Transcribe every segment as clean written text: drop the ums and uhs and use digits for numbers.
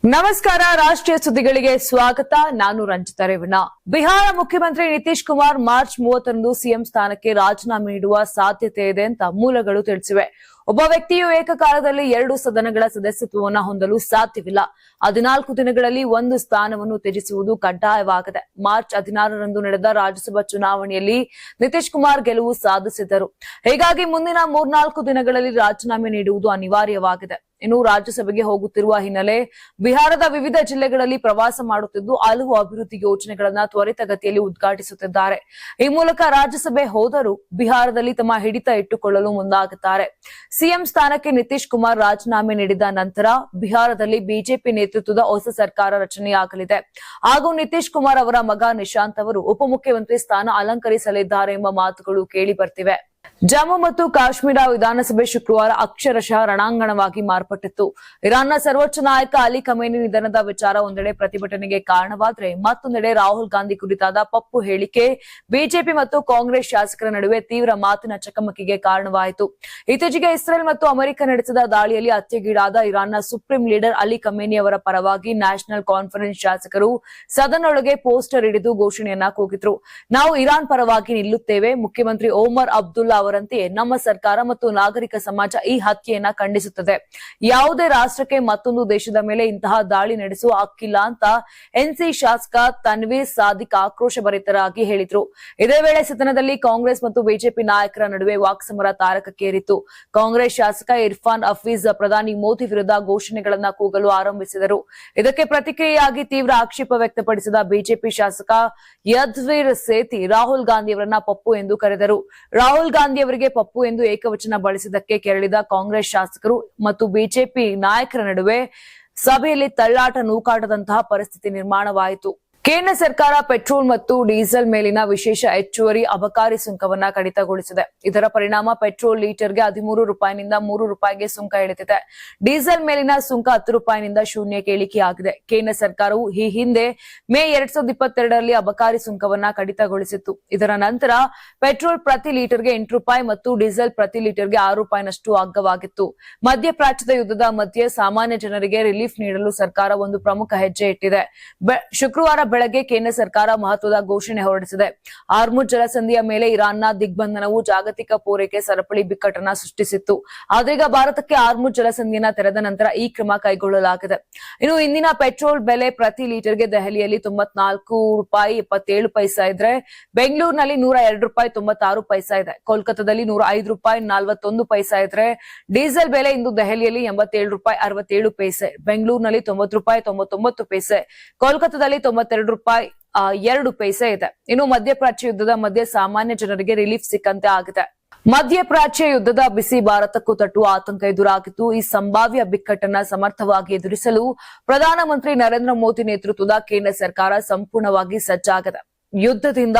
ನಮಸ್ಕಾರ, ರಾಷ್ಟ್ರೀಯ ಸುದ್ದಿಗಳಿಗೆ ಸ್ವಾಗತ. ನಾನು ರಂಜಿತಾ ರೇವಣ್ಣ. ಬಿಹಾರ ಮುಖ್ಯಮಂತ್ರಿ ನಿತೀಶ್ ಕುಮಾರ್ ಮಾರ್ಚ್ 30ರಂದು ಸಿಎಂ ಸ್ಥಾನಕ್ಕೆ ರಾಜೀನಾಮೆ ನೀಡುವ ಸಾಧ್ಯತೆ ಇದೆ ಅಂತ ಮೂಲಗಳು ತಿಳಿಸಿವೆ. ಒಬ್ಬ ವ್ಯಕ್ತಿಯು ಏಕಕಾಲದಲ್ಲಿ 2 ಸದನಗಳ ಸದಸ್ಯತ್ವವನ್ನು ಹೊಂದಲು ಸಾಧ್ಯವಿಲ್ಲ. 14 ದಿನಗಳಲ್ಲಿ ಒಂದು ಸ್ಥಾನವನ್ನು ತ್ಯಜಿಸುವುದು ಕಡ್ಡಾಯವಾಗಿದೆ. ಮಾರ್ಚ್ 16ರಂದು ನಡೆದ ರಾಜ್ಯಸಭಾ ಚುನಾವಣೆಯಲ್ಲಿ ನಿತೀಶ್ ಕುಮಾರ್ ಗೆಲುವು ಸಾಧಿಸಿದ್ದರು. ಹೀಗಾಗಿ ಮುಂದಿನ 3-4 ದಿನಗಳಲ್ಲಿ ರಾಜೀನಾಮೆ ನೀಡುವುದು ಅನಿವಾರ್ಯವಾಗಿದೆ. ಇನ್ನು ರಾಜ್ಯಸಭೆಗೆ ಹೋಗುತ್ತಿರುವ ಹಿನ್ನೆಲೆ ಬಿಹಾರದ ವಿವಿಧ ಜಿಲ್ಲೆಗಳಲ್ಲಿ ಪ್ರವಾಸ ಮಾಡುತ್ತಿದ್ದು ಹಲವು ಅಭಿವೃದ್ಧಿ ಯೋಜನೆಗಳನ್ನು ತ್ವರಿತಗತಿಯಲ್ಲಿ ಉದ್ಘಾಟಿಸುತ್ತಿದ್ದಾರೆ. ಈ ಮೂಲಕ ರಾಜ್ಯಸಭೆ ಹೋದರೂ ಬಿಹಾರದಲ್ಲಿ ತಮ್ಮ ಹಿಡಿತ ಇಟ್ಟುಕೊಳ್ಳಲು ಮುಂದಾಗುತ್ತಾರೆ. ಸಿಎಂ ಸ್ಥಾನಕ್ಕೆ ನಿತೀಶ್ ಕುಮಾರ್ ರಾಜೀನಾಮೆ ನೀಡಿದ ನಂತರ ಬಿಹಾರದಲ್ಲಿ ಬಿಜೆಪಿ ನೇತೃತ್ವದ ಹೊಸ ಸರ್ಕಾರ ರಚನೆಯಾಗಲಿದೆ. ಹಾಗೂ ನಿತೀಶ್ ಕುಮಾರ್ ಅವರ ಮಗ ನಿಶಾಂತ್ ಅವರು ಉಪಮುಖ್ಯಮಂತ್ರಿ ಸ್ಥಾನ ಅಲಂಕರಿಸಲಿದ್ದಾರೆ ಎಂಬ ಮಾತುಗಳು ಕೇಳಿ ಬರ್ತಿವೆ. ಜಮ್ಮು ಮತ್ತು ಕಾಶ್ಮೀರ ವಿಧಾನಸಭೆ ಶುಕ್ರವಾರ ಅಕ್ಷರಶಃ ರಣಾಂಗಣವಾಗಿ ಮಾರ್ಪಟ್ಟಿತ್ತು. ಇರಾನ್ನ ಸರ್ವೋಚ್ಚ ನಾಯಕ ಅಲಿ ಖಮೇನಿ ನಿಧನದ ವಿಚಾರ ಒಂದೆಡೆ ಪ್ರತಿಭಟನೆಗೆ ಕಾರಣವಾದರೆ, ಮತ್ತೊಂದೆಡೆ ರಾಹುಲ್ ಗಾಂಧಿ ಕುರಿತಾದ ಪಪ್ಪು ಹೇಳಿಕೆ ಬಿಜೆಪಿ ಮತ್ತು ಕಾಂಗ್ರೆಸ್ ಶಾಸಕರ ನಡುವೆ ತೀವ್ರ ಮಾತಿನ ಚಕಮಕಿಗೆ ಕಾರಣವಾಯಿತು. ಇತ್ತೀಚೆಗೆ ಇಸ್ರೇಲ್ ಮತ್ತು ಅಮೆರಿಕ ನಡೆಸಿದ ದಾಳಿಯಲ್ಲಿ ಹತ್ಯೆಗೀಡಾದ ಇರಾನ್ನ ಸುಪ್ರೀಂ ಲೀಡರ್ ಅಲಿ ಖಮೇನಿ ಅವರ ಪರವಾಗಿ ನ್ಯಾಷನಲ್ ಕಾನ್ಫರೆನ್ಸ್ ಶಾಸಕರು ಸದನೊಳಗೆ ಪೋಸ್ಟರ್ ಹಿಡಿದು ಘೋಷಣೆಯನ್ನ ಕೂಗಿದ್ರು. ನಾವು ಇರಾನ್ ಪರವಾಗಿ ನಿಲ್ಲುತ್ತೇವೆ. ಮುಖ್ಯಮಂತ್ರಿ ಓಮರ್ ಅಬ್ದುಲ್ಲಾ ಅವರಂತೆಯೇ ನಮ್ಮ ಸರ್ಕಾರ ಮತ್ತು ನಾಗರಿಕ ಸಮಾಜ ಈ ಹತ್ಯೆಯನ್ನ ಖಂಡಿಸುತ್ತದೆ. ಯಾವುದೇ ರಾಷ್ಟ್ರಕ್ಕೆ ಮತ್ತೊಂದು ದೇಶದ ಮೇಲೆ ಇಂತಹ ದಾಳಿ ನಡೆಸುವ ಹಕ್ಕಿಲ್ಲ ಅಂತ ಎನ್ಸಿ ಶಾಸಕ ತನ್ವೀರ್ ಸಾದಿಕ್ ಆಕ್ರೋಶಭರಿತರಾಗಿ ಹೇಳಿದ್ರು. ಇದೇ ವೇಳೆ ಸದನದಲ್ಲಿ ಕಾಂಗ್ರೆಸ್ ಮತ್ತು ಬಿಜೆಪಿ ನಾಯಕರ ನಡುವೆ ವಾಕ್ಸಮರ ತಾರಕಕ್ಕೇರಿತು. ಕಾಂಗ್ರೆಸ್ ಶಾಸಕ ಇರ್ಫಾನ್ ಹಫೀಜ್ ಪ್ರಧಾನಿ ಮೋದಿ ವಿರುದ್ಧ ಘೋಷಣೆಗಳನ್ನ ಕೂಗಲು ಆರಂಭಿಸಿದರು. ಇದಕ್ಕೆ ಪ್ರತಿಕ್ರಿಯೆಯಾಗಿ ತೀವ್ರ ಆಕ್ಷೇಪ ವ್ಯಕ್ತಪಡಿಸಿದ ಬಿಜೆಪಿ ಶಾಸಕ ಯದ್ವೀರ್ ಸೇಥಿ ರಾಹುಲ್ ಗಾಂಧಿಯವರನ್ನ ಪಪ್ಪು ಎಂದು ಕರೆದರು. ರಾಹುಲ್ ಗಾಂಧಿ ಅವರಿಗೆ ಪಪ್ಪು ಎಂದು ಏಕವಚನ ಬಳಸಿದ್ದಕ್ಕೆ ಕೆರಳಿದ ಕಾಂಗ್ರೆಸ್ ಶಾಸಕರು ಮತ್ತು ಬಿಜೆಪಿ ನಾಯಕರ ನಡುವೆ ಸಭೆಯಲ್ಲಿ ತಳ್ಳಾಟ ನೂಕಾಟದಂತಹ ಪರಿಸ್ಥಿತಿ ನಿರ್ಮಾಣವಾಯಿತು. ಕೇಂದ್ರ ಸರ್ಕಾರ ಪೆಟ್ರೋಲ್ ಮತ್ತು ಡೀಸೆಲ್ ಮೇಲಿನ ವಿಶೇಷ ಹೆಚ್ಚುವರಿ ಅಬಕಾರಿ ಸುಂಕವನ್ನ ಕಡಿತಗೊಳಿಸಿದೆ. ಇದರ ಪರಿಣಾಮ ಪೆಟ್ರೋಲ್ ಲೀಟರ್ಗೆ 13 ರೂಪಾಯಿನಿಂದ 3 ರೂಪಾಯಿಗೆ ಸುಂಕ ಇಳಿದಿದೆ. ಡೀಸೆಲ್ ಮೇಲಿನ ಸುಂಕ 10 ರೂಪಾಯಿನಿಂದ ಶೂನ್ಯಕ್ಕೆ ಇಳಿಕೆಯಾಗಿದೆ. ಕೇಂದ್ರ ಸರ್ಕಾರವು ಈ ಹಿಂದೆ ಮೇ 2022ರಲ್ಲಿ ಅಬಕಾರಿ ಸುಂಕವನ್ನ ಕಡಿತಗೊಳಿಸಿತ್ತು. ಇದರ ನಂತರ ಪೆಟ್ರೋಲ್ ಪ್ರತಿ ಲೀಟರ್ಗೆ 8 ರೂಪಾಯಿ ಮತ್ತು ಡೀಸೆಲ್ ಪ್ರತಿ ಲೀಟರ್ಗೆ 6 ರೂಪಾಯಿನಷ್ಟು ಅಗ್ಗವಾಗಿತ್ತು. ಮಧ್ಯಪ್ರಾಚ್ಯದ ಯುದ್ಧದ ಮಧ್ಯೆ ಸಾಮಾನ್ಯ ಜನರಿಗೆ ರಿಲೀಫ್ ನೀಡಲು ಸರ್ಕಾರ ಒಂದು ಪ್ರಮುಖ ಹೆಜ್ಜೆ ಇಟ್ಟಿದೆ. ಶುಕ್ರವಾರ ಬೆಳಗ್ಗೆ ಕೇಂದ್ರ ಸರ್ಕಾರ ಮಹತ್ವದ ಘೋಷಣೆ ಹೊರಡಿಸಿದೆ. ಹಾರ್ಮುಜ್ ಜಲಸಂಧಿಯ ಮೇಲೆ ಇರಾನ್ನ ದಿಗ್ಬಂಧನವು ಜಾಗತಿಕ ಪೂರೈಕೆ ಸರಪಳಿ ಬಿಕ್ಕಟ್ಟನ್ನ ಸೃಷ್ಟಿಸಿತ್ತು. ಆದ್ರೀಗ ಭಾರತಕ್ಕೆ ಹಾರ್ಮುಜ್ ಜಲಸಂಧಿಯನ್ನ ತೆರೆದ ನಂತರ ಈ ಕ್ರಮ ಕೈಗೊಳ್ಳಲಾಗಿದೆ. ಇನ್ನು ಇಂದಿನ ಪೆಟ್ರೋಲ್ ಬೆಲೆ ಪ್ರತಿ ಲೀಟರ್ಗೆ ದೆಹಲಿಯಲ್ಲಿ 94 ರೂಪಾಯಿ 77 ಪೈಸಾ ಇದ್ರೆ, ಬೆಂಗಳೂರಿನಲ್ಲಿ 102 ರೂಪಾಯಿ 96 ಪೈಸಾ ಇದೆ. ಕೋಲ್ಕತ್ತಾದಲ್ಲಿ 105 ರೂಪಾಯಿ 41 ಪೈಸಾ ಇದ್ರೆ, ಡೀಸೆಲ್ ಬೆಲೆ ಇಂದು ದೆಹಲಿಯಲ್ಲಿ 87 ರೂಪಾಯಿ 67 ಪೈಸೆ, ಬೆಂಗಳೂರಿನಲ್ಲಿ 90 ರೂಪಾಯಿ 99 ಪೈಸೆ, ಕೋಲ್ಕತ್ತಾದಲ್ಲಿ 92 ರೂಪಾಯಿ 2 ಪೈಸೆ ಇದೆ. ಇನ್ನು ಮಧ್ಯಪ್ರಾಚ್ಯ ಯುದ್ಧದ ಮಧ್ಯೆ ಸಾಮಾನ್ಯ ಜನರಿಗೆ ರಿಲೀಫ್ ಸಿಕ್ಕಂತೆ ಆಗಿದೆ. ಮಧ್ಯಪ್ರಾಚ್ಯ ಯುದ್ಧದ ಬಿಸಿ ಭಾರತಕ್ಕೂ ತಟ್ಟುವ ಆತಂಕ ಎದುರಾಗಿದ್ದು, ಈ ಸಂಭಾವ್ಯ ಬಿಕ್ಕಟ್ಟನ್ನ ಸಮರ್ಥವಾಗಿ ಎದುರಿಸಲು ಪ್ರಧಾನಮಂತ್ರಿ ನರೇಂದ್ರ ಮೋದಿ ನೇತೃತ್ವದ ಕೇಂದ್ರ ಸರ್ಕಾರ ಸಂಪೂರ್ಣವಾಗಿ ಸಜ್ಜಾಗಿದೆ. ಯುದ್ಧದಿಂದ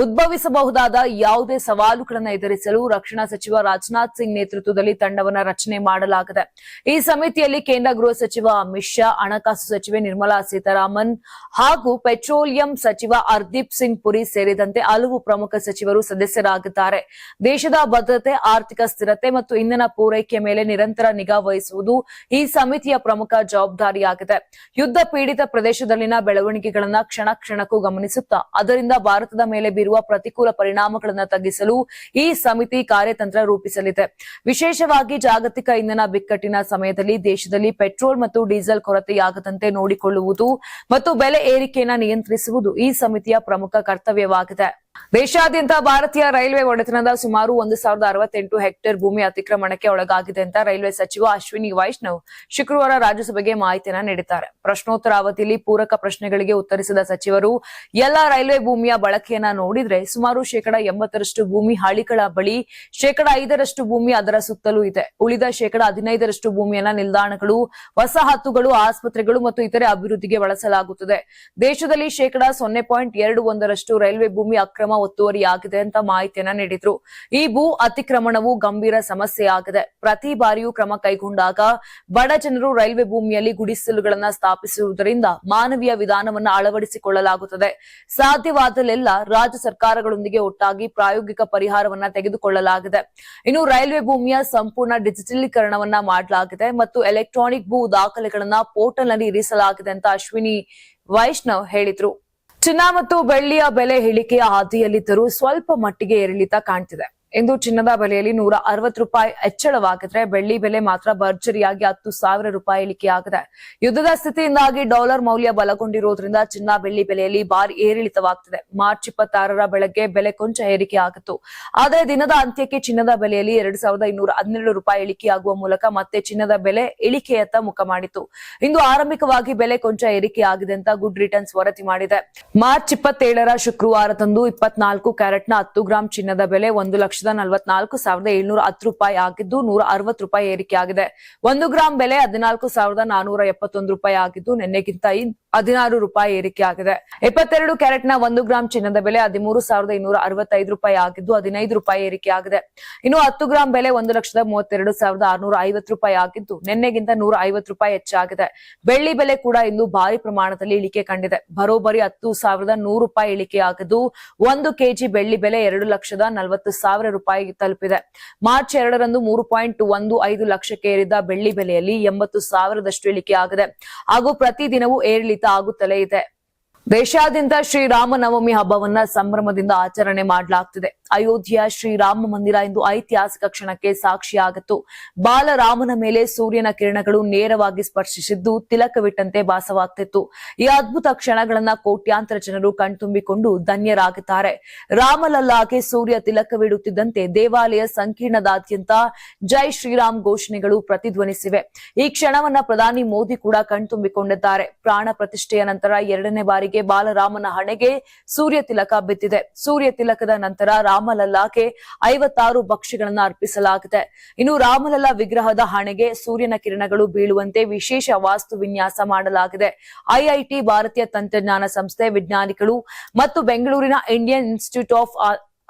ಉದ್ಭವಿಸಬಹುದಾದ ಯಾವುದೇ ಸವಾಲುಗಳನ್ನು ಎದುರಿಸಲು ರಕ್ಷಣಾ ಸಚಿವ ರಾಜನಾಥ್ ಸಿಂಗ್ ನೇತೃತ್ವದಲ್ಲಿ ತಂಡವನ್ನು ರಚನೆ ಮಾಡಲಾಗಿದೆ. ಈ ಸಮಿತಿಯಲ್ಲಿ ಕೇಂದ್ರ ಗೃಹ ಸಚಿವ ಅಮಿತ್ ಶಾ, ಹಣಕಾಸು ಸಚಿವೆ ನಿರ್ಮಲಾ ಸೀತಾರಾಮನ್ ಹಾಗೂ ಪೆಟ್ರೋಲಿಯಂ ಸಚಿವ ಹರ್ದೀಪ್ ಸಿಂಗ್ ಪುರಿ ಸೇರಿದಂತೆ ಹಲವು ಪ್ರಮುಖ ಸಚಿವರು ಸದಸ್ಯರಾಗಿದ್ದಾರೆ. ದೇಶದ ಭದ್ರತೆ, ಆರ್ಥಿಕ ಸ್ಥಿರತೆ ಮತ್ತು ಇಂಧನ ಪೂರೈಕೆ ಮೇಲೆ ನಿರಂತರ ನಿಗಾ ವಹಿಸುವುದು ಈ ಸಮಿತಿಯ ಪ್ರಮುಖ ಜವಾಬ್ದಾರಿಯಾಗಿದೆ. ಯುದ್ಧ ಪೀಡಿತ ಪ್ರದೇಶದಲ್ಲಿನ ಬೆಳವಣಿಗೆಗಳನ್ನು ಕ್ಷಣ ಕ್ಷಣಕ್ಕೂ ಗಮನಿಸುತ್ತಾ ಅದರಿಂದ ಭಾರತದ ಮೇಲೆ ಬೀರುವ ಪ್ರತಿಕೂಲ ಪರಿಣಾಮಗಳನ್ನು ತಗ್ಗಿಸಲು ಈ ಸಮಿತಿ ಕಾರ್ಯತಂತ್ರ ರೂಪಿಸಲಿದೆ. ವಿಶೇಷವಾಗಿ ಜಾಗತಿಕ ಇಂಧನ ಬಿಕ್ಕಟ್ಟಿನ ಸಮಯದಲ್ಲಿ ದೇಶದಲ್ಲಿ ಪೆಟ್ರೋಲ್ ಮತ್ತು ಡೀಸೆಲ್ ಕೊರತೆಯಾಗದಂತೆ ನೋಡಿಕೊಳ್ಳುವುದು ಮತ್ತು ಬೆಲೆ ಏರಿಕೆಯನ್ನು ನಿಯಂತ್ರಿಸುವುದು ಈ ಸಮಿತಿಯ ಪ್ರಮುಖ ಕರ್ತವ್ಯವಾಗಿದೆ. ದೇಶಾದ್ಯಂತ ಭಾರತೀಯ ರೈಲ್ವೆ ಒಡೆತನದ ಸುಮಾರು 1068 ಹೆಕ್ಟೇರ್ ಭೂಮಿ ಅತಿಕ್ರಮಣಕ್ಕೆ ಒಳಗಾಗಿದೆ ಅಂತ ರೈಲ್ವೆ ಸಚಿವ ಅಶ್ವಿನಿ ವೈಷ್ಣವ್ ಶುಕ್ರವಾರ ರಾಜ್ಯಸಭೆಗೆ ಮಾಹಿತಿಯನ್ನ ನೀಡಿದ್ದಾರೆ. ಪ್ರಶ್ನೋತ್ತರ ಅವಧಿಯಲ್ಲಿ ಪೂರಕ ಪ್ರಶ್ನೆಗಳಿಗೆ ಉತ್ತರಿಸಿದ ಸಚಿವರು, ಎಲ್ಲಾ ರೈಲ್ವೆ ಭೂಮಿಯ ಬಳಕೆಯನ್ನ ನೋಡಿದ್ರೆ ಸುಮಾರು 80% ಭೂಮಿ ಹಳಿಗಳ ಬಳಿ, 5% ಭೂಮಿ ಅದರ ಸುತ್ತಲೂ ಇದೆ. ಉಳಿದ 15% ಭೂಮಿಯನ್ನ ನಿಲ್ದಾಣಗಳು, ವಸಾಹತುಗಳು, ಆಸ್ಪತ್ರೆಗಳು ಮತ್ತು ಇತರೆ ಅಭಿವೃದ್ಧಿಗೆ ಬಳಸಲಾಗುತ್ತದೆ. ದೇಶದಲ್ಲಿ 0.21% ರೈಲ್ವೆ ಭೂಮಿ ಅಕ್ರಮ ಅಕ್ರಮ ಒತ್ತುವರಿಯಾಗಿದೆ ಅಂತ ಮಾಹಿತಿಯನ್ನ ನೀಡಿದ್ರು. ಈ ಭೂ ಅತಿಕ್ರಮಣವು ಗಂಭೀರ ಸಮಸ್ಯೆಯಾಗಿದೆ. ಪ್ರತಿ ಬಾರಿಯೂ ಕ್ರಮ ಕೈಗೊಂಡಾಗ ಬಡ ಜನರು ರೈಲ್ವೆ ಭೂಮಿಯಲ್ಲಿ ಗುಡಿಸಲುಗಳನ್ನ ಸ್ಥಾಪಿಸುವುದರಿಂದ ಮಾನವೀಯ ವಿಧಾನವನ್ನ ಅಳವಡಿಸಿಕೊಳ್ಳಲಾಗುತ್ತದೆ. ಸಾಧ್ಯವಾದಲ್ಲೆಲ್ಲ ರಾಜ್ಯ ಸರ್ಕಾರಗಳೊಂದಿಗೆ ಒಟ್ಟಾಗಿ ಪ್ರಾಯೋಗಿಕ ಪರಿಹಾರವನ್ನ ತೆಗೆದುಕೊಳ್ಳಲಾಗಿದೆ. ಇನ್ನು ರೈಲ್ವೆ ಭೂಮಿಯ ಸಂಪೂರ್ಣ ಡಿಜಿಟಲೀಕರಣವನ್ನ ಮಾಡಲಾಗಿದೆ ಮತ್ತು ಎಲೆಕ್ಟ್ರಾನಿಕ್ ಭೂ ದಾಖಲೆಗಳನ್ನ ಪೋರ್ಟಲ್ ನಲ್ಲಿ ಇರಿಸಲಾಗಿದೆ ಅಂತ ಅಶ್ವಿನಿ ವೈಷ್ಣವ್ ಹೇಳಿದ್ರು. ಚಿನ್ನ ಮತ್ತು ಬೆಳ್ಳಿಯ ಬೆಲೆ ಇಳಿಕೆಯ ಹಾದಿಯಲ್ಲಿದ್ದರೂ ಸ್ವಲ್ಪ ಮಟ್ಟಿಗೆ ಏರಿಳಿತ ಕಾಣ್ತಿದೆ. ಇಂದು ಚಿನ್ನದ ಬೆಲೆಯಲ್ಲಿ 160 ರೂಪಾಯಿ ಹೆಚ್ಚಳವಾಗಿದ್ರೆ ಬೆಳ್ಳಿ ಬೆಲೆ ಮಾತ್ರ ಭರ್ಜರಿಯಾಗಿ 10,000 ರೂಪಾಯಿ ಇಳಿಕೆಯಾಗಿದೆ. ಯುದ್ಧದ ಸ್ಥಿತಿಯಿಂದಾಗಿ ಡಾಲರ್ ಮೌಲ್ಯ ಬಲಗೊಂಡಿರುವುದರಿಂದ ಚಿನ್ನ ಬೆಳ್ಳಿ ಬೆಲೆಯಲ್ಲಿ ಭಾರಿ ಏರಿಳಿತವಾಗ್ತಿದೆ. ಮಾರ್ಚ್ 26ರ ಬೆಳಗ್ಗೆ ಬೆಲೆ ಕೊಂಚ ಏರಿಕೆಯಾಗಿತ್ತು. ಆದರೆ ದಿನದ ಅಂತ್ಯಕ್ಕೆ ಚಿನ್ನದ ಬೆಲೆಯಲ್ಲಿ 2,212 ರೂಪಾಯಿ ಇಳಿಕೆಯಾಗುವ ಮೂಲಕ ಮತ್ತೆ ಚಿನ್ನದ ಬೆಲೆ ಇಳಿಕೆಯತ್ತ ಮುಖ ಮಾಡಿತ್ತು. ಇಂದು ಆರಂಭಿಕವಾಗಿ ಬೆಲೆ ಕೊಂಚ ಏರಿಕೆಯಾಗಿದೆ ಅಂತ ಗುಡ್ ರಿಟರ್ನ್ಸ್ ವರದಿ ಮಾಡಿದೆ. ಮಾರ್ಚ್ 27ರ ಶುಕ್ರವಾರದಂದು 24 ಕ್ಯಾರೆಟ್ನ 10 ಗ್ರಾಂ ಚಿನ್ನದ ಬೆಲೆ 1,44,710 ರೂಪಾಯಿ ಆಗಿದ್ದು 160 ರೂಪಾಯಿ ಏರಿಕೆಯಾಗಿದೆ. 1 ಗ್ರಾಂ ಬೆಲೆ 14,471 ರೂಪಾಯಿ ಆಗಿದ್ದು ನಿನ್ನೆಗಿಂತ 16 ರೂಪಾಯಿ ಏರಿಕೆಯಾಗಿದೆ. 22 ಕ್ಯಾರೆಟ್ನ 1 ಗ್ರಾಂ ಚಿನ್ನದ ಬೆಲೆ 13,265 ರೂಪಾಯಿ ಆಗಿದ್ದು 15 ರೂಪಾಯಿ ಏರಿಕೆಯಾಗಿದೆ. ಇನ್ನು 10 ಗ್ರಾಂ ಬೆಲೆ 1,32,650 ರೂಪಾಯಿ ಆಗಿದ್ದು ನಿನ್ನೆಗಿಂತ 150 ರೂಪಾಯಿ ಹೆಚ್ಚಾಗಿದೆ. ಬೆಳ್ಳಿ ಬೆಲೆ ಕೂಡ ಇಂದು ಭಾರಿ ಪ್ರಮಾಣದಲ್ಲಿ ಇಳಿಕೆ ಕಂಡಿದೆ. ಬರೋಬ್ಬರಿ 10,100 ರೂಪಾಯಿ ಇಳಿಕೆಯಾಗಿದ್ದು 1 ಕೆಜಿ ಬೆಳ್ಳಿ ಬೆಲೆ 2,40,000 ರೂಪಾಯಿ ತಲುಪಿದೆ. ಮಾರ್ಚ್ 2ರಂದು 3.15 ಲಕ್ಷಕ್ಕೆ ಏರಿದ ಬೆಳ್ಳಿ ಬೆಲೆಯಲ್ಲಿ 80,000ದಷ್ಟು ಇಳಿಕೆಯಾಗಿದೆ ಹಾಗೂ ಪ್ರತಿದಿನವೂ ಏರಿಳಿತ ಆಗುತ್ತಲೇ ಇದೆ. ದೇಶಾದ್ಯಂತ ಶ್ರೀರಾಮನವಮಿ ಹಬ್ಬವನ್ನ ಸಂಭ್ರಮದಿಂದ ಆಚರಣೆ ಮಾಡಲಾಗ್ತಿದೆ. ಅಯೋಧ್ಯೆಯ ಶ್ರೀರಾಮ ಮಂದಿರ ಇಂದು ಐತಿಹಾಸಿಕ ಕ್ಷಣಕ್ಕೆ ಸಾಕ್ಷಿಯಾಗಿತ್ತು. ಬಾಲರಾಮನ ಮೇಲೆ ಸೂರ್ಯನ ಕಿರಣಗಳು ನೇರವಾಗಿ ಸ್ಪರ್ಶಿಸಿದ್ದು ತಿಲಕವಿಟ್ಟಂತೆ ಭಾಸವಾಗ್ತಿತ್ತು. ಈ ಅದ್ಭುತ ಕ್ಷಣಗಳನ್ನ ಕೋಟ್ಯಾಂತರ ಜನರು ಕಣ್ತುಂಬಿಕೊಂಡು ಧನ್ಯರಾಗಿದ್ದಾರೆ. ರಾಮಲಲ್ಲಾಗೆ ಸೂರ್ಯ ತಿಲಕವಿಡುತ್ತಿದ್ದಂತೆ ದೇವಾಲಯ ಸಂಕೀರ್ಣದಾದ್ಯಂತ ಜೈ ಶ್ರೀರಾಮ್ ಘೋಷಣೆಗಳು ಪ್ರತಿಧ್ವನಿಸಿವೆ. ಈ ಕ್ಷಣವನ್ನ ಪ್ರಧಾನಿ ಮೋದಿ ಕೂಡ ಕಣ್ತುಂಬಿಕೊಂಡಿದ್ದಾರೆ. ಪ್ರಾಣ ಪ್ರತಿಷ್ಠೆಯ ನಂತರ 2ನೇ ಬಾರಿಗೆ ಬಾಲರಾಮನ ಹಣೆಗೆ ಸೂರ್ಯ ತಿಲಕ ಬಿದ್ದಿದೆ. ಸೂರ್ಯ ತಿಲಕದ ನಂತರ ರಾಮಲಲ್ಲಾಗೆ 56 ಭಕ್ಷ್ಯಗಳನ್ನು ಅರ್ಪಿಸಲಾಗಿದೆ. ಇನ್ನು ರಾಮಲಲ್ಲಾ ವಿಗ್ರಹದ ಹಣೆಗೆ ಸೂರ್ಯನ ಕಿರಣಗಳು ಬೀಳುವಂತೆ ವಿಶೇಷ ವಾಸ್ತು ವಿನ್ಯಾಸ ಮಾಡಲಾಗಿದೆ. ಐಐಟಿ, ಭಾರತೀಯ ತಂತ್ರಜ್ಞಾನ ಸಂಸ್ಥೆ ವಿಜ್ಞಾನಿಗಳು ಮತ್ತು ಬೆಂಗಳೂರಿನ ಇಂಡಿಯನ್ ಇನ್ಸ್ಟಿಟ್ಯೂಟ್ ಆಫ್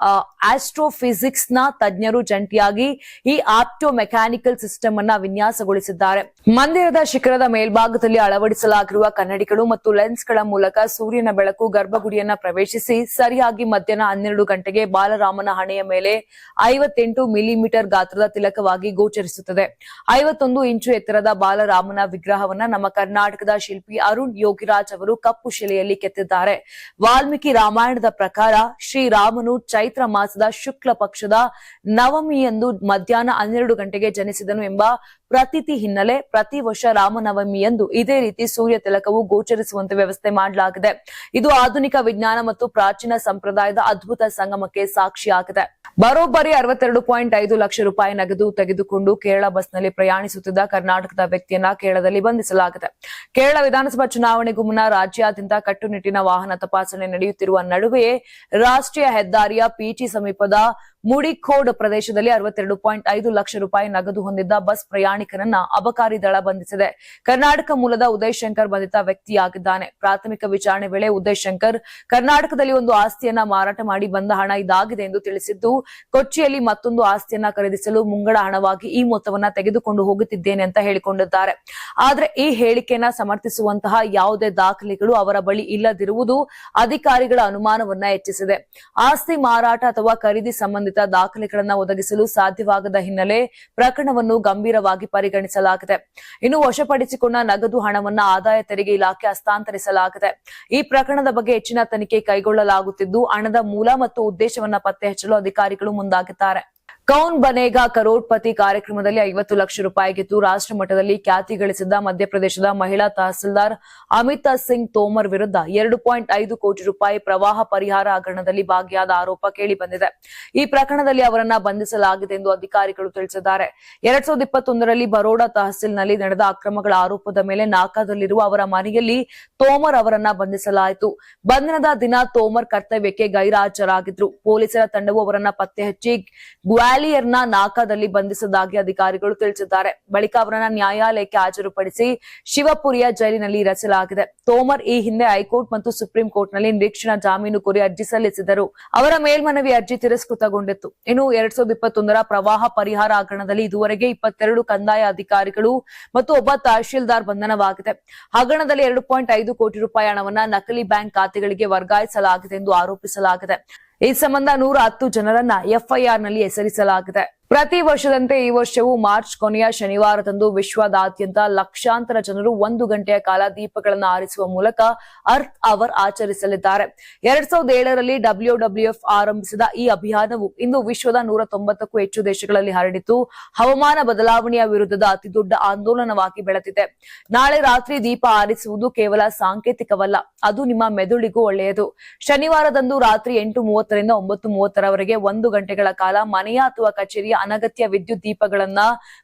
ಆಸ್ಟ್ರೋಫಿಸಿಕ್ಸ್ ನ ತಜ್ಞರು ಜಂಟಿಯಾಗಿ ಈ ಆಪ್ಟೋ ಮೆಕ್ಯಾನಿಕಲ್ ಸಿಸ್ಟಮ್ ಅನ್ನ ವಿನ್ಯಾಸಗೊಳಿಸಿದ್ದಾರೆ. ಮಂದಿರದ ಶಿಖರದ ಮೇಲ್ಭಾಗದಲ್ಲಿ ಅಳವಡಿಸಲಾಗಿರುವ ಕನ್ನಡಿಗಳು ಮತ್ತು ಲೆನ್ಸ್ಗಳ ಮೂಲಕ ಸೂರ್ಯನ ಬೆಳಕು ಗರ್ಭಗುಡಿಯನ್ನ ಪ್ರವೇಶಿಸಿ ಸರಿಯಾಗಿ ಮಧ್ಯಾಹ್ನ 12 ಗಂಟೆಗೆ ಬಾಲರಾಮನ ಹಣೆಯ ಮೇಲೆ 58 ಮಿಲಿಮೀಟರ್ ಗಾತ್ರದ ತಿಲಕವಾಗಿ ಗೋಚರಿಸುತ್ತದೆ. 51 ಇಂಚು ಎತ್ತರದ ಬಾಲರಾಮನ ವಿಗ್ರಹವನ್ನ ನಮ್ಮ ಕರ್ನಾಟಕದ ಶಿಲ್ಪಿ ಅರುಣ್ ಯೋಗಿರಾಜ್ ಅವರು ಕಪ್ಪು ಶಿಲೆಯಲ್ಲಿ ಕೆತ್ತಿದ್ದಾರೆ. ವಾಲ್ಮೀಕಿ ರಾಮಾಯಣದ ಪ್ರಕಾರ ಶ್ರೀರಾಮನು ಚೈತ್ರ ಮಾಸದ ಶುಕ್ಲ ಪಕ್ಷದ ನವಮಿಯಂದು ಮಧ್ಯಾಹ್ನ 12 ಗಂಟೆಗೆ ಜನಿಸಿದನು ಎಂಬ ಪ್ರತೀತಿ ಹಿನ್ನೆಲೆ ಪ್ರತಿ ವರ್ಷ ರಾಮನವಮಿಯಂದು ಇದೇ ರೀತಿ ಸೂರ್ಯ ತಿಲಕವು ಗೋಚರಿಸುವಂತೆ ವ್ಯವಸ್ಥೆ ಮಾಡಲಾಗಿದೆ. ಇದು ಆಧುನಿಕ ವಿಜ್ಞಾನ ಮತ್ತು ಪ್ರಾಚೀನ ಸಂಪ್ರದಾಯದ ಅದ್ಭುತ ಸಂಗಮಕ್ಕೆ ಸಾಕ್ಷಿಯಾಗಿದೆ. ಬರೋಬ್ಬರಿ 62.5 ಲಕ್ಷ ರೂಪಾಯಿ ನಗದು ತೆಗೆದುಕೊಂಡು ಕೇರಳ ಬಸ್ನಲ್ಲಿ ಪ್ರಯಾಣಿಸುತ್ತಿದ್ದ ಕರ್ನಾಟಕದ ವ್ಯಕ್ತಿಯನ್ನ ಕೇರಳದಲ್ಲಿ ಬಂಧಿಸಲಾಗಿದೆ. ಕೇರಳ ವಿಧಾನಸಭಾ ಚುನಾವಣೆಗೂ ಮುನ್ನ ರಾಜ್ಯಾದ್ಯಂತ ಕಟ್ಟುನಿಟ್ಟಿನ ವಾಹನ ತಪಾಸಣೆ ನಡೆಯುತ್ತಿರುವ ನಡುವೆಯೇ ರಾಷ್ಟ್ರೀಯ ಹೆದ್ದಾರಿಯ ಪಿಟಿ ಸಮೀಪದ ಮುಡಿಖೋಡ್ ಪ್ರದೇಶದಲ್ಲಿ 62.5 ಲಕ್ಷ ರೂಪಾಯಿ ನಗದು ಹೊಂದಿದ್ದ ಬಸ್ ಪ್ರಯಾಣಿಕನನ್ನ ಅಬಕಾರಿ ದಳ ಬಂಧಿಸಿದೆ. ಕರ್ನಾಟಕ ಮೂಲದ ಉದಯ್ ಶಂಕರ್ ಬಂಧಿತ ವ್ಯಕ್ತಿಯಾಗಿದ್ದಾನೆ. ಪ್ರಾಥಮಿಕ ವಿಚಾರಣೆ ವೇಳೆ ಉದಯ್ ಶಂಕರ್ ಕರ್ನಾಟಕದಲ್ಲಿ ಒಂದು ಆಸ್ತಿಯನ್ನ ಮಾರಾಟ ಮಾಡಿ ಬಂದ ಹಣ ಇದಾಗಿದೆ ಎಂದು ತಿಳಿಸಿದ್ದು, ಕೊಚ್ಚಿಯಲ್ಲಿ ಮತ್ತೊಂದು ಆಸ್ತಿಯನ್ನ ಖರೀದಿಸಲು ಮುಂಗಡ ಹಣವಾಗಿ ಈ ಮೊತ್ತವನ್ನ ತೆಗೆದುಕೊಂಡು ಹೋಗುತ್ತಿದ್ದೇನೆ ಅಂತ ಹೇಳಿಕೊಂಡಿದ್ದಾರೆ. ಆದ್ರೆ ಈ ಹೇಳಿಕೆಯನ್ನ ಸಮರ್ಥಿಸುವಂತಹ ಯಾವುದೇ ದಾಖಲೆಗಳು ಅವರ ಬಳಿ ಇಲ್ಲದಿರುವುದು ಅಧಿಕಾರಿಗಳ ಅನುಮಾನವನ್ನ ಹೆಚ್ಚಿಸಿದೆ. ಆಸ್ತಿ ಮಾರಾಟ ಅಥವಾ ಖರೀದಿ ಸಂಬಂಧಿತ ದಾಖಲೆಗಳನ್ನು ಒದಗಿಸಲು ಸಾಧ್ಯವಾಗದ ಹಿನ್ನೆಲೆ ಪ್ರಕರಣವನ್ನು ಗಂಭೀರವಾಗಿ ಪರಿಗಣಿಸಲಾಗಿದೆ. ಇನ್ನು ವಶಪಡಿಸಿಕೊಂಡ ನಗದು ಹಣವನ್ನ ಆದಾಯ ತೆರಿಗೆ ಇಲಾಖೆ ಹಸ್ತಾಂತರಿಸಲಾಗಿದೆ. ಈ ಪ್ರಕರಣದ ಬಗ್ಗೆ ಹೆಚ್ಚಿನ ತನಿಖೆ ಕೈಗೊಳ್ಳಲಾಗುತ್ತಿದ್ದು ಹಣದ ಮೂಲ ಮತ್ತು ಉದ್ದೇಶವನ್ನ ಪತ್ತೆ ಹಚ್ಚಲು ಅಧಿಕಾರಿಗಳು ಮುಂದಾಗಿದ್ದಾರೆ. ಕೌನ್ ಬನೇಗಾ ಕರೋಡ್ಪತಿ ಕಾರ್ಯಕ್ರಮದಲ್ಲಿ 50 ಲಕ್ಷ ರೂಪಾಯಿ ಗೆದ್ದು ರಾಷ್ಟ್ರ ಮಟ್ಟದಲ್ಲಿ ಖ್ಯಾತಿ ಗಳಿಸಿದ್ದ ಮಧ್ಯಪ್ರದೇಶದ ಮಹಿಳಾ ತಹಸೀಲ್ದಾರ್ ಅಮಿತಾ ಸಿಂಗ್ ತೋಮರ್ ವಿರುದ್ಧ 2.5 ಕೋಟಿ ರೂಪಾಯಿ ಪ್ರವಾಹ ಪರಿಹಾರ ಹಗರಣದಲ್ಲಿ ಭಾಗಿಯಾದ ಆರೋಪ ಕೇಳಿಬಂದಿದೆ. ಈ ಪ್ರಕರಣದಲ್ಲಿ ಅವರನ್ನ ಬಂಧಿಸಲಾಗಿದೆ ಎಂದು ಅಧಿಕಾರಿಗಳು ತಿಳಿಸಿದ್ದಾರೆ. 2021ರಲ್ಲಿ ಬರೋಡಾ ತಹಸೀಲ್ನಲ್ಲಿ ನಡೆದ ಅಕ್ರಮಗಳ ಆರೋಪದ ಮೇಲೆ ನಾಕಾದಲ್ಲಿರುವ ಅವರ ಮನೆಯಲ್ಲಿ ತೋಮರ್ ಅವರನ್ನ ಬಂಧಿಸಲಾಯಿತು. ಬಂಧನದ ದಿನ ತೋಮರ್ ಕರ್ತವ್ಯಕ್ಕೆ ಗೈರಾಜರಾಗಿದ್ರು. ಪೊಲೀಸರ ತಂಡವು ಅವರನ್ನ ಪತ್ತೆ ಹಚ್ಚಿ ಗ್ವಾಲಿಯರ್ನ ನಾಕಾದಲ್ಲಿ ಬಂಧಿಸಿದ್ದಾಗಿ ಅಧಿಕಾರಿಗಳು ತಿಳಿಸಿದ್ದಾರೆ. ಬಳಿಕ ಅವರನ್ನ ನ್ಯಾಯಾಲಯಕ್ಕೆ ಹಾಜರುಪಡಿಸಿ ಶಿವಪುರಿಯ ಜೈಲಿನಲ್ಲಿ ಇರಿಸಲಾಗಿದೆ. ತೋಮರ್ ಈ ಹಿಂದೆ ಹೈಕೋರ್ಟ್ ಮತ್ತು ಸುಪ್ರೀಂ ಕೋರ್ಟ್ನಲ್ಲಿ ನಿರೀಕ್ಷಣಾ ಜಾಮೀನು ಕೋರಿ ಅರ್ಜಿ ಸಲ್ಲಿಸಿದರು. ಅವರ ಮೇಲ್ಮನವಿ ಅರ್ಜಿ ತಿರಸ್ಕೃತಗೊಂಡಿತ್ತು. ಇನ್ನು 2021ರ ಪ್ರವಾಹ ಪರಿಹಾರ ಹಗರಣದಲ್ಲಿ ಇದುವರೆಗೆ 22 ಕಂದಾಯ ಅಧಿಕಾರಿಗಳು ಮತ್ತು ಒಬ್ಬ ತಹಶೀಲ್ದಾರ್ ಬಂಧನವಾಗಿದೆ. ಹಗರಣದಲ್ಲಿ 2.5 ಕೋಟಿ ರೂಪಾಯಿ ಹಣವನ್ನ ನಕಲಿ ಬ್ಯಾಂಕ್ ಖಾತೆಗಳಿಗೆ ವರ್ಗಾಯಿಸಲಾಗಿದೆ ಎಂದು ಆರೋಪಿಸಲಾಗಿದೆ. ಈ ಸಂಬಂಧ 110 ಜನರನ್ನ ಎಫ್ಐಆರ್ನಲ್ಲಿ ಹೆಸರಿಸಲಾಗಿದೆ. ಪ್ರತಿ ವರ್ಷದಂತೆ ಈ ವರ್ಷವೂ ಮಾರ್ಚ್ ಕೊನೆಯ ಶನಿವಾರದಂದು ವಿಶ್ವದಾದ್ಯಂತ ಲಕ್ಷಾಂತರ ಜನರು 1 ಗಂಟೆಯ ಕಾಲ ದೀಪಗಳನ್ನು ಆರಿಸುವ ಮೂಲಕ ಅರ್ತ್ ಅವರ್ ಆಚರಿಸಲಿದ್ದಾರೆ. 2007ರಲ್ಲಿ WWF ಆರಂಭಿಸಿದ ಈ ಅಭಿಯಾನವು ಇಂದು ವಿಶ್ವದ 190ಕ್ಕೂ ಹೆಚ್ಚು ದೇಶಗಳಲ್ಲಿ ಹರಡಿದ್ದು ಹವಾಮಾನ ಬದಲಾವಣೆಯ ವಿರುದ್ಧದ ಅತಿದೊಡ್ಡ ಆಂದೋಲನವಾಗಿ ಬೆಳೆದಿದೆ. ನಾಳೆ ರಾತ್ರಿ ದೀಪ ಆರಿಸುವುದು ಕೇವಲ ಸಾಂಕೇತಿಕವಲ್ಲ, ಅದು ನಿಮ್ಮ ಮೆದುಳಿಗೂ ಒಳ್ಳೆಯದು. ಶನಿವಾರದಂದು ರಾತ್ರಿ 8:30ರಿಂದ 9:30ರವರೆಗೆ 1 ಗಂಟೆಗಳ ಕಾಲ ಮನೆಯ ಅಥವಾ ಕಚೇರಿಯ ಅನಗತ್ಯ ವಿದ್ಯುತ್ ದೀಪಗಳನ್ನ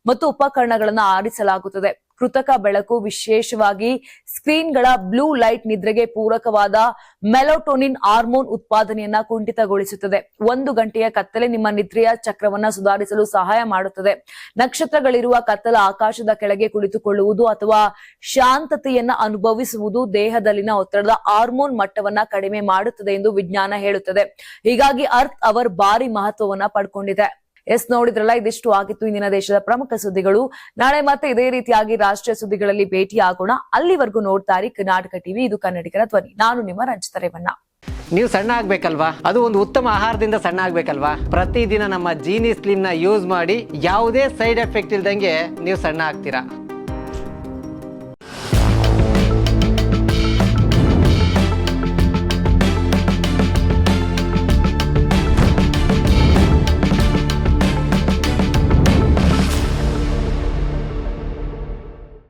ಮತ್ತು ಉಪಕರಣಗಳನ್ನ ಆರಿಸಲಾಗುತ್ತದೆ. ಕೃತಕ ಬೆಳಕು, ವಿಶೇಷವಾಗಿ ಸ್ಕ್ರೀನ್ಗಳ ಬ್ಲೂ ಲೈಟ್, ನಿದ್ರೆಗೆ ಪೂರಕವಾದ ಮೆಲೋಟೋನಿನ್ ಹಾರ್ಮೋನ್ ಉತ್ಪಾದನೆಯನ್ನ ಕುಂಠಿತಗೊಳಿಸುತ್ತದೆ. 1 ಗಂಟೆಯ ಕತ್ತಲೆ ನಿಮ್ಮ ನಿದ್ರೆಯ ಚಕ್ರವನ್ನ ಸುಧಾರಿಸಲು ಸಹಾಯ ಮಾಡುತ್ತದೆ. ನಕ್ಷತ್ರಗಳಿರುವ ಕತ್ತಲ ಆಕಾಶದ ಕೆಳಗೆ ಕುಳಿತುಕೊಳ್ಳುವುದು ಅಥವಾ ಶಾಂತತೆಯನ್ನ ಅನುಭವಿಸುವುದು ದೇಹದಲ್ಲಿನ ಒತ್ತಡದ ಹಾರ್ಮೋನ್ ಮಟ್ಟವನ್ನ ಕಡಿಮೆ ಮಾಡುತ್ತದೆ ಎಂದು ವಿಜ್ಞಾನ ಹೇಳುತ್ತದೆ. ಹೀಗಾಗಿ ಅರ್ತ್ ಅವರ್ ಭಾರಿ ಮಹತ್ವವನ್ನ ಪಡ್ಕೊಂಡಿದೆ. ನೋಡಿದ್ರಲ್ಲ, ಇದಿಷ್ಟು ಆಗಿತ್ತು ಇಂದಿನ ದೇಶದ ಪ್ರಮುಖ ಸುದ್ದಿಗಳು. ನಾಳೆ ಮತ್ತೆ ಇದೇ ರೀತಿಯಾಗಿ ರಾಷ್ಟ್ರೀಯ ಸುದ್ದಿಗಳಲ್ಲಿ ಭೇಟಿ ಆಗೋಣ. ಅಲ್ಲಿವರೆಗೂ ನೋಡ್ತಾ ಇರಿ ಕರ್ನಾಟಕ ಟಿವಿ, ಇದು ಕನ್ನಡಿಗರ ಧ್ವನಿ. ನಾನು ನಿಮ್ಮ ರಂಜಿತಾ ರೇವಣ್ಣ. ನೀವು ಸಣ್ಣ ಆಗ್ಬೇಕಲ್ವಾ? ಅದು ಒಂದು ಉತ್ತಮ ಆಹಾರದಿಂದ ಸಣ್ಣ ಆಗ್ಬೇಕಲ್ವಾ? ಪ್ರತಿದಿನ ನಮ್ಮ ಜೀನಿ ಸ್ಲಿಮ್ ನ ಯೂಸ್ ಮಾಡಿ ಯಾವುದೇ ಸೈಡ್ ಎಫೆಕ್ಟ್ ಇಲ್ದಂಗೆ ನೀವು ಸಣ್ಣ ಆಗ್ತೀರಾ.